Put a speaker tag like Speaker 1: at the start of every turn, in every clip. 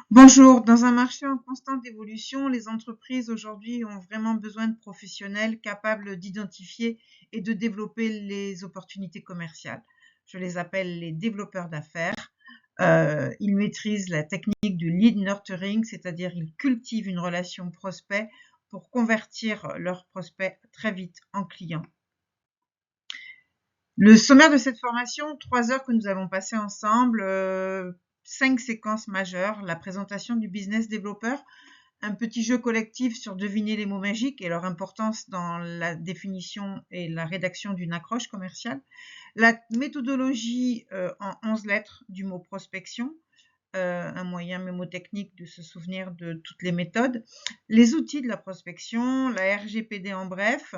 Speaker 1: Bonjour, dans un marché en constante évolution, les entreprises aujourd'hui ont vraiment besoin de professionnels capables d'identifier et de développer les opportunités commerciales. Je les appelle les développeurs d'affaires. Ils maîtrisent la technique du lead nurturing, c'est-à-dire ils cultivent une relation prospect pour convertir leurs prospects très vite en clients. Le sommaire de cette formation, 3 heures que nous avons passées ensemble, 5 séquences majeures, la présentation du business développeur, un petit jeu collectif sur deviner les mots magiques et leur importance dans la définition et la rédaction d'une accroche commerciale, la méthodologie en 11 lettres du mot prospection, un moyen mémotechnique de se souvenir de toutes les méthodes, les outils de la prospection, la RGPD en bref.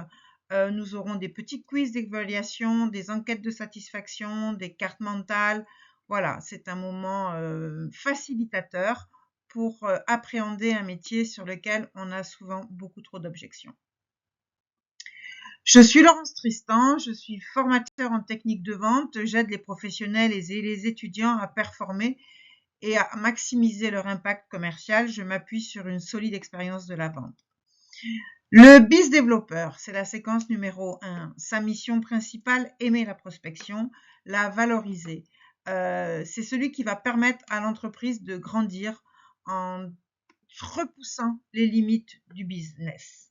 Speaker 1: Nous aurons des petits quiz d'évaluation, des enquêtes de satisfaction, des cartes mentales. Voilà, c'est un moment facilitateur pour appréhender un métier sur lequel on a souvent beaucoup trop d'objections. Je suis Laurence Tristan, je suis formateur en technique de vente. J'aide les professionnels et les étudiants à performer et à maximiser leur impact commercial. Je m'appuie sur une solide expérience de la vente. Le BIS développeur, c'est la séquence numéro 1. Sa mission principale, aimer la prospection, la valoriser. C'est celui qui va permettre à l'entreprise de grandir en repoussant les limites du business.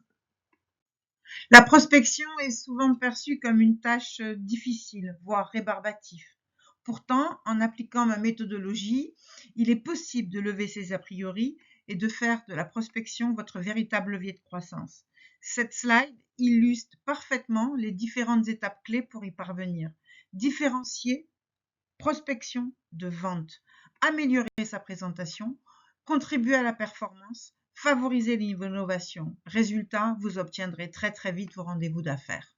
Speaker 1: La prospection est souvent perçue comme une tâche difficile, voire rébarbative. Pourtant, en appliquant ma méthodologie, il est possible de lever ces a priori et de faire de la prospection votre véritable levier de croissance. Cette slide illustre parfaitement les différentes étapes clés pour y parvenir. Différencier prospection de vente, améliorer sa présentation, contribuer à la performance, favoriser l'innovation. Résultat, vous obtiendrez très très vite vos rendez-vous d'affaires.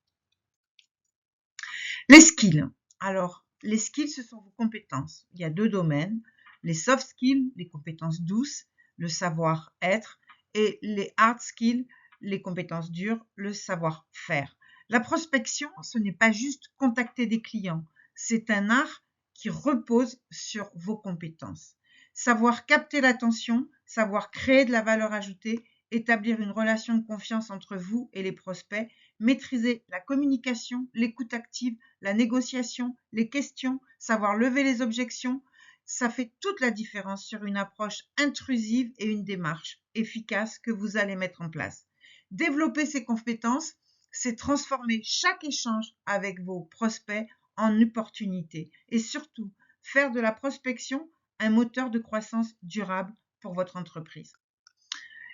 Speaker 1: Les skills. Alors, les skills, ce sont vos compétences. Il y a 2 domaines, les soft skills, les compétences douces, le savoir-être, et les hard skills, les compétences dures, le savoir-faire. La prospection, ce n'est pas juste contacter des clients, c'est un art qui repose sur vos compétences. Savoir capter l'attention, savoir créer de la valeur ajoutée, établir une relation de confiance entre vous et les prospects, maîtriser la communication, l'écoute active, la négociation, les questions, savoir lever les objections, ça fait toute la différence sur une approche intrusive et une démarche efficace que vous allez mettre en place. Développer ces compétences, c'est transformer chaque échange avec vos prospects en opportunité et surtout faire de la prospection un moteur de croissance durable pour votre entreprise.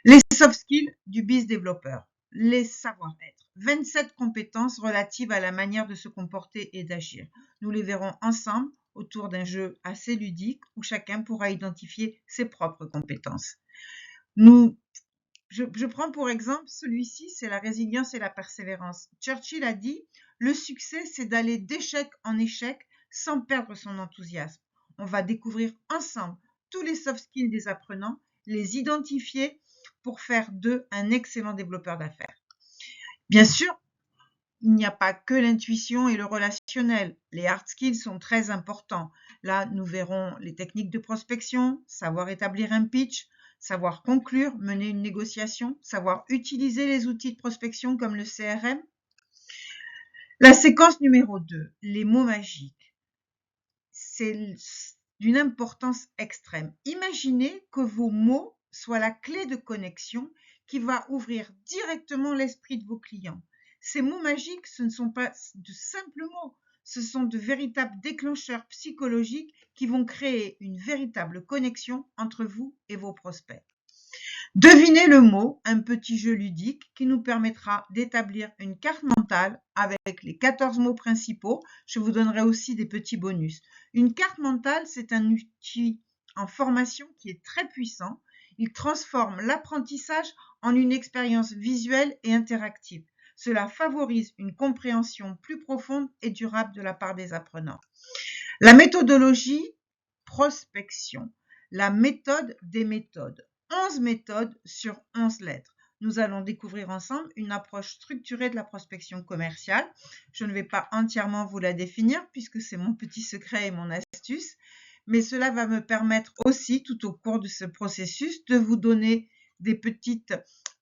Speaker 1: Les soft skills du biz développeur, les savoir-être, 27 compétences relatives à la manière de se comporter et d'agir. Nous les verrons ensemble autour d'un jeu assez ludique où chacun pourra identifier ses propres compétences. Je prends pour exemple celui-ci, c'est la résilience et la persévérance. Churchill a dit « Le succès, c'est d'aller d'échec en échec sans perdre son enthousiasme ». On va découvrir ensemble tous les soft skills des apprenants, les identifier pour faire d'eux un excellent développeur d'affaires. Bien sûr, il n'y a pas que l'intuition et le relationnel. Les hard skills sont très importants. Là, nous verrons les techniques de prospection, savoir établir un pitch, savoir conclure, mener une négociation, savoir utiliser les outils de prospection comme le CRM. La séquence numéro 2, les mots magiques. C'est d'une importance extrême. Imaginez que vos mots soient la clé de connexion qui va ouvrir directement l'esprit de vos clients. Ces mots magiques, ce ne sont pas de simples mots, ce sont de véritables déclencheurs psychologiques qui vont créer une véritable connexion entre vous et vos prospects. Devinez le mot, un petit jeu ludique qui nous permettra d'établir une carte mentale avec les 14 mots principaux. Je vous donnerai aussi des petits bonus. Une carte mentale, c'est un outil en formation qui est très puissant. Il transforme l'apprentissage en une expérience visuelle et interactive. Cela favorise une compréhension plus profonde et durable de la part des apprenants. La méthodologie prospection, la méthode des méthodes. 11 méthodes sur 11 lettres. Nous allons découvrir ensemble une approche structurée de la prospection commerciale. Je ne vais pas entièrement vous la définir puisque c'est mon petit secret et mon astuce, mais cela va me permettre aussi, tout au cours de ce processus, de vous donner des petites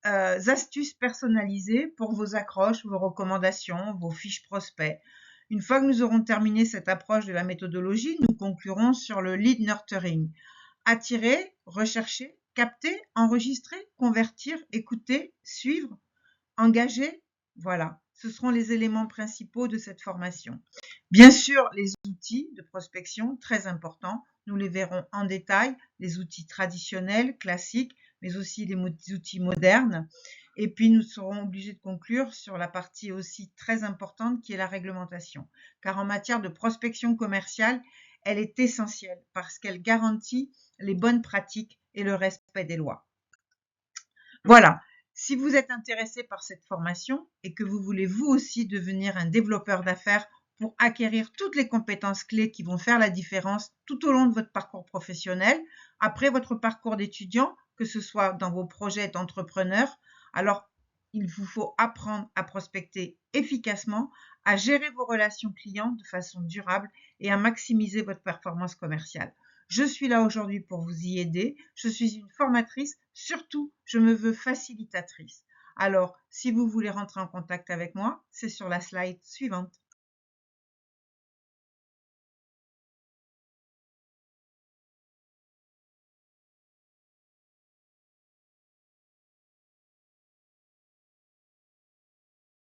Speaker 1: astuces personnalisées pour vos accroches, vos recommandations, vos fiches prospects. Une fois que nous aurons terminé cette approche de la méthodologie, nous conclurons sur le lead nurturing. Attirer, rechercher, capter, enregistrer, convertir, écouter, suivre, engager. Voilà, ce seront les éléments principaux de cette formation. Bien sûr, les outils de prospection, très importants, nous les verrons en détail, les outils traditionnels, classiques, mais aussi les outils modernes. Et puis, nous serons obligés de conclure sur la partie aussi très importante qui est la réglementation. Car en matière de prospection commerciale, elle est essentielle parce qu'elle garantit les bonnes pratiques et le respect des lois. Voilà. Si vous êtes intéressé par cette formation et que vous voulez vous aussi devenir un développeur d'affaires pour acquérir toutes les compétences clés qui vont faire la différence tout au long de votre parcours professionnel, après votre parcours d'étudiant, que ce soit dans vos projets d'entrepreneur, alors il vous faut apprendre à prospecter efficacement, à gérer vos relations clients de façon durable et à maximiser votre performance commerciale. Je suis là aujourd'hui pour vous y aider. Je suis une formatrice. Surtout, je me veux facilitatrice. Alors, si vous voulez rentrer en contact avec moi, c'est sur la slide suivante.